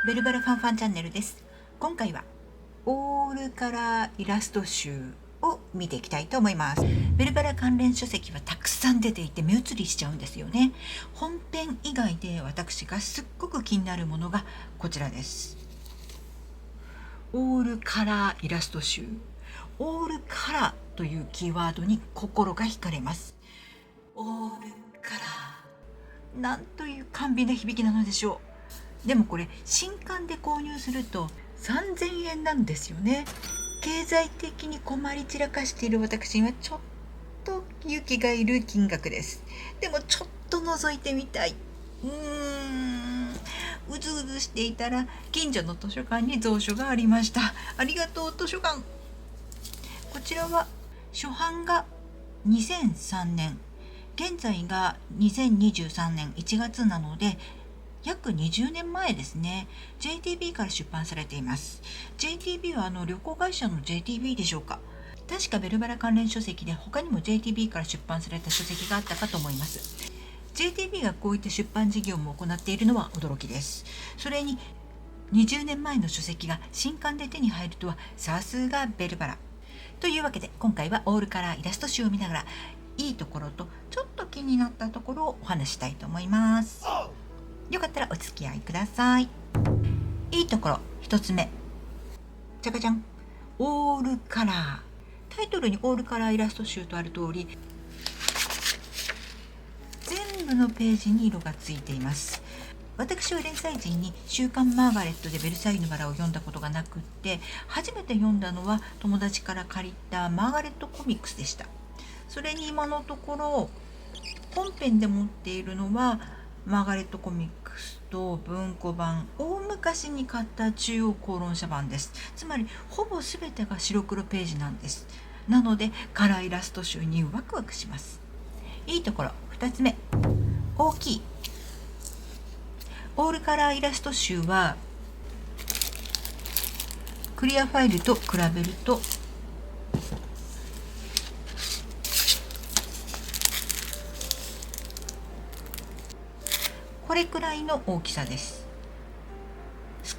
ベルバラファンファンチャンネルです。今回はオールカラーイラスト集を見ていきたいと思います。ベルバラ関連書籍はたくさん出ていて目移りしちゃうんですよね。本編以外で私がすっごく気になるものがこちらです。オールカラーイラスト集。オールカラーというキーワードに心が惹かれます。オールカラー、なんという甘美な響きなのでしょう。でもこれ新刊で購入すると3000円なんですよね。経済的に困り散らかしている私にはちょっと勇気がいる金額です。でもちょっと覗いてみたい。うずうずしていたら近所の図書館に蔵書がありました。ありがとう図書館。こちらは初版が2003年、現在が2023年1月なので約20年前ですね。 JTB から出版されています。 JTB は旅行会社の JTB でしょうか。確かベルバラ関連書籍で他にも JTB から出版された書籍があったかと思います。 JTB がこういった出版事業も行っているのは驚きです。それに20年前の書籍が新刊で手に入るとはさすがベルバラというわけで、今回はオールカラーイラスト集を見ながらいいところとちょっと気になったところをお話したいと思います。よかったらお付き合いください。いいところ一つ目、じゃかじゃん、オールカラー。タイトルにオールカラーイラスト集とある通り、全部のページに色がついています。私は連載時に週刊マーガレットでベルサイユのバラを読んだことがなくって、初めて読んだのは友達から借りたマーガレットコミックスでした。それに今のところ本編で持っているのはマーガレットコミックスと文庫版、大昔に買った中央公論社版です。つまりほぼ全てが白黒ページなんです。なのでカラーイラスト集にワクワクします。いいところ2つ目、大きい。オールカラーイラスト集はクリアファイルと比べるとこれくらいの大きさです。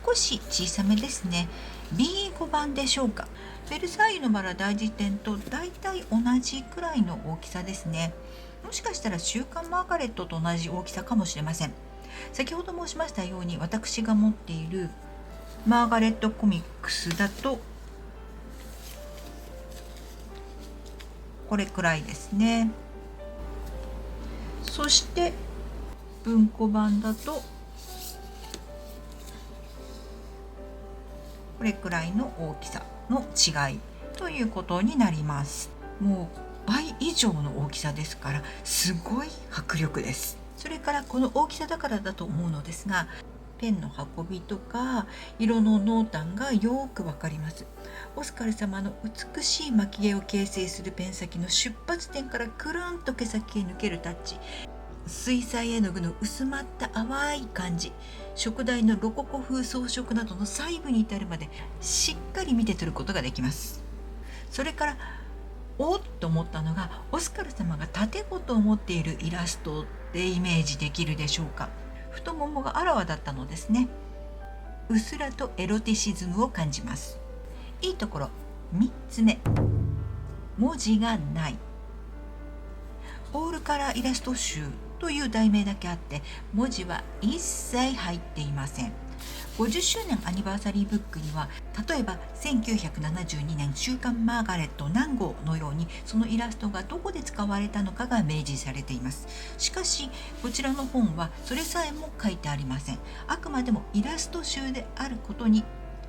少し小さめですね。 B5 版でしょうか。ベルサイユのバラ大辞典とだいたい同じくらいの大きさですね。もしかしたら週刊マーガレットと同じ大きさかもしれません。先ほど申しましたように、私が持っているマーガレットコミックスだとこれくらいですね。そして文庫版だとこれくらいの大きさの違いということになります。もう倍以上の大きさですから、すごい迫力です。それからこの大きさだからだと思うのですが、ペンの運びとか色の濃淡がよくわかります。オスカル様の美しい蒔絵を形成するペン先の出発点からくるんと毛先へ抜けるタッチ、水彩絵の具の薄まった淡い感じ、色台のロココ風装飾などの細部に至るまでしっかり見て取ることができます。それからおっと思ったのが、オスカル様が盾事を持っているイラストでイメージできるでしょうか。太ももがあらわだったのですね。うっすらとエロティシズムを感じます。いいところ3つ目、文字がない。オールカラーイラスト集という題名だけあって文字は一切入っていません。50周年アニバーサリーブックには、例えば1972年週刊マーガレット何号のようにそのイラストがどこで使われたのかが明示されています。しかしこちらの本はそれさえも書いてありません。あくまでもイラスト集であることに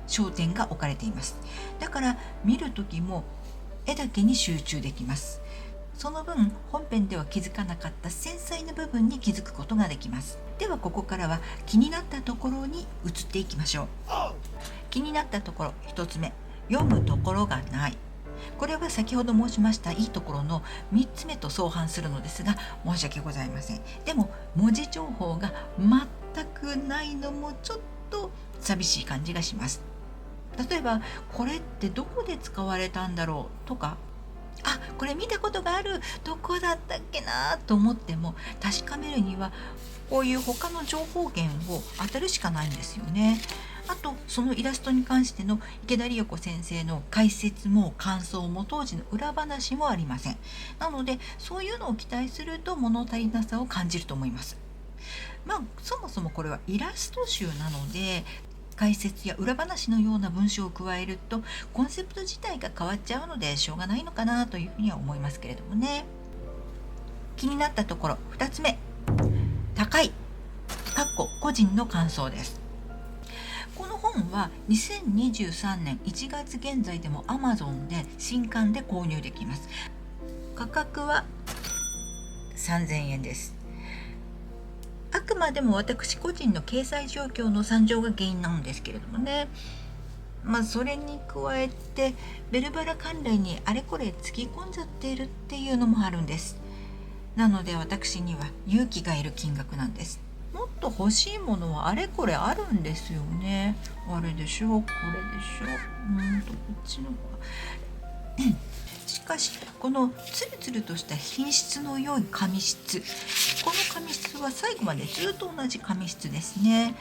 焦点が置かれています。だから見るときも絵だけに集中できます。その分本編では気づかなかった繊細な部分に気づくことができます。ではここからは気になったところに移っていきましょう。気になったところ1つ目、読むところがない。これは先ほど申しましたいいところの3つ目と相反するのですが、申し訳ございません。でも文字情報が全くないのもちょっと寂しい感じがします。例えばこれってどこで使われたんだろうとか、あ、これ見たことがある、どこだったっけなと思っても確かめるにはこういう他の情報源を当てるしかないんですよね。そのイラストに関しての池田理代子先生の解説も感想も当時の裏話もありません。なのでそういうのを期待すると物足りなさを感じると思います。そもそもこれはイラスト集なので、解説や裏話のような文章を加えるとコンセプト自体が変わっちゃうのでしょうがないのかなというふうには思いますけれどもね。気になったところ2つ目、高い個人の感想です。この本は2023年1月現在でも Amazon で新刊で購入できます。価格は3000円です。あくまでも私個人の経済状況の惨状が原因なんですけれどもね。それに加えてベルバラ関連にあれこれつぎ込んじゃっているっていうのもあるんです。なので私には勇気がいる金額なんです。もっと欲しいものはあれこれあるんですよね。あれでしょ、これでしょ、こっちの方がしかしこのツルツルとした品質の良い紙質、この紙質は最後までずっと同じ紙質ですね。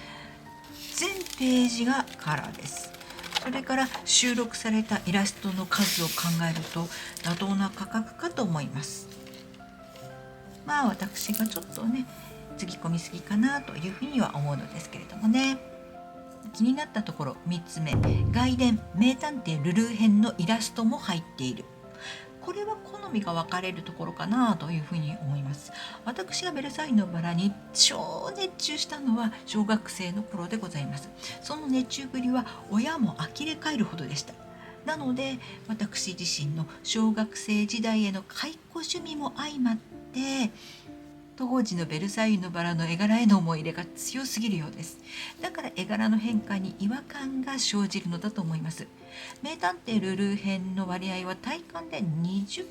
全ページがカラーです。それから収録されたイラストの数を考えると妥当な価格かと思います。私がちょっとねつぎ込みすぎかなというふうには思うのですけれどもね。気になったところ3つ目、外伝名探偵ルルー編のイラストも入っている。これは好みが分かれるところかなというふうに思います。私がベルサイユのバラに超熱中したのは小学生の頃でございます。その熱中ぶりは親も呆れ返るほどでした。なので私自身の小学生時代への解雇趣味も相まって当時のベルサイユのバラの絵柄への思い入れが強すぎるようです。だから絵柄の変化に違和感が生じるのだと思います。名探偵ルルー編の割合は体感で20%。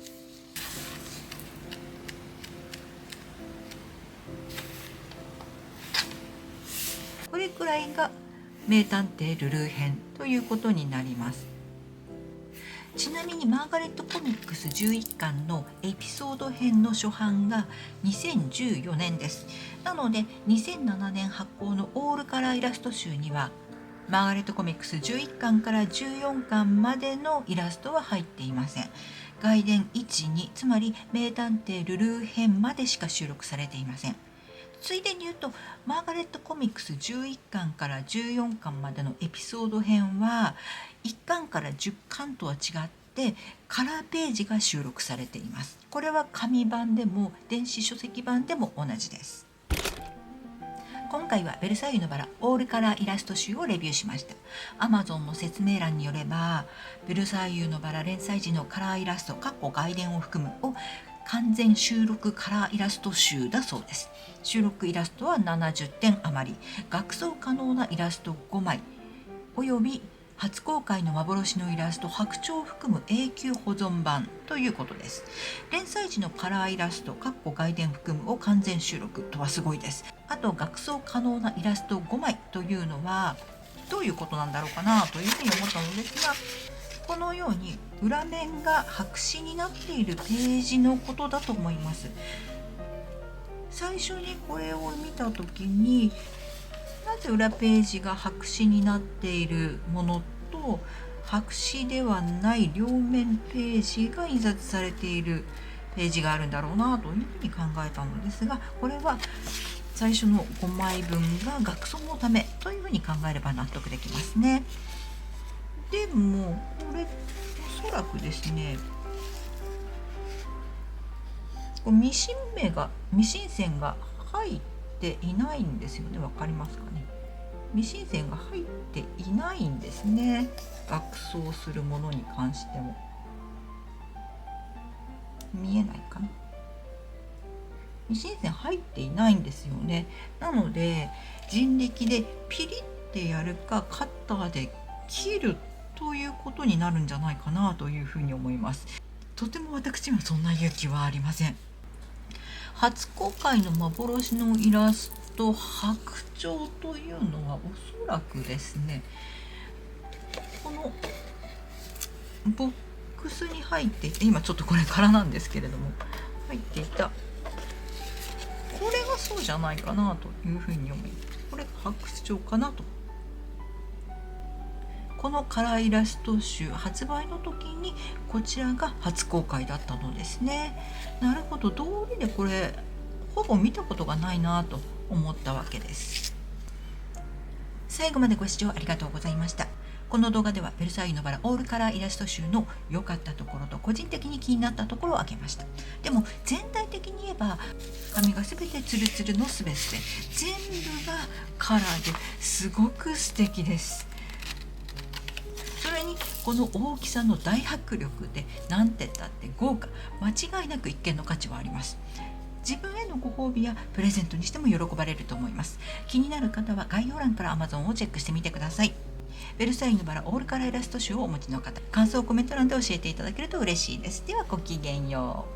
これくらいが名探偵ルルー編ということになります。ちなみにマーガレットコミックス11巻のエピソード編の初版が2014年です。なので2007年発行のオールカラーイラスト集にはマーガレットコミックス11巻から14巻までのイラストは入っていません。外伝1、2、つまり名探偵ルルー編までしか収録されていません。ついでに言うとマーガレットコミックス11巻から14巻までのエピソード編は1巻から10巻とは違ってカラーページが収録されています。これは紙版でも電子書籍版でも同じです。今回はベルサイユのバラオールカラーイラスト集をレビューしました。 Amazon の説明欄によればベルサイユのバラ連載時のカラーイラスト外伝を含むを完全収録カラーイラスト集だそうです。収録イラストは70点余り、学装可能なイラスト5枚および初公開の幻のイラスト白鳥を含む永久保存版ということです。連載時のカラーイラスト外伝含むを完全収録とはすごいです。あと学装可能なイラスト5枚というのはどういうことなんだろうかなというふうに思ったのですが、このように裏面が白紙になっているページのことだと思います。最初にこれを見た時になぜ裏ページが白紙になっているものと白紙ではない両面ページが印刷されているページがあるんだろうなというふうに考えたのですが、これは最初の5枚分が学装のためというふうに考えれば納得できますね。でもこれおそらくですね、ミシン線が入っていないんですよね。わかりますかね。ミシン線が入っていないんですね。学装するものに関しても見えないかな。ミシン線入っていないんですよね。なので人力でピリってやるかカッターで切るということになるんじゃないかなというふうに思います。とても私にはそんな勇気はありません。初公開の幻のイラスト白鳥というのはおそらくですね、このボックスに入っていて、今ちょっとこれ空なんですけれども入っていたこれがそうじゃないかなというふうに思います。これ白鳥かなとこのカラーイラスト集発売の時にこちらが初公開だったのですね。なるほど、道理でこれほぼ見たことがないなと思ったわけです。最後までご視聴ありがとうございました。この動画ではベルサイユのバラオールカラーイラスト集の良かったところと個人的に気になったところを挙げました。でも全体的に言えば紙が全てツルツルのすべすべ、全部がカラーですごく素敵です。それにこの大きさの大迫力でなんてったって豪華、間違いなく一見の価値はあります。自分へのご褒美やプレゼントにしても喜ばれると思います。気になる方は概要欄から Amazon をチェックしてみてください。ベルサイユのバラオールカラーイラスト集をお持ちの方、感想をコメント欄で教えていただけると嬉しいです。ではごきげんよう。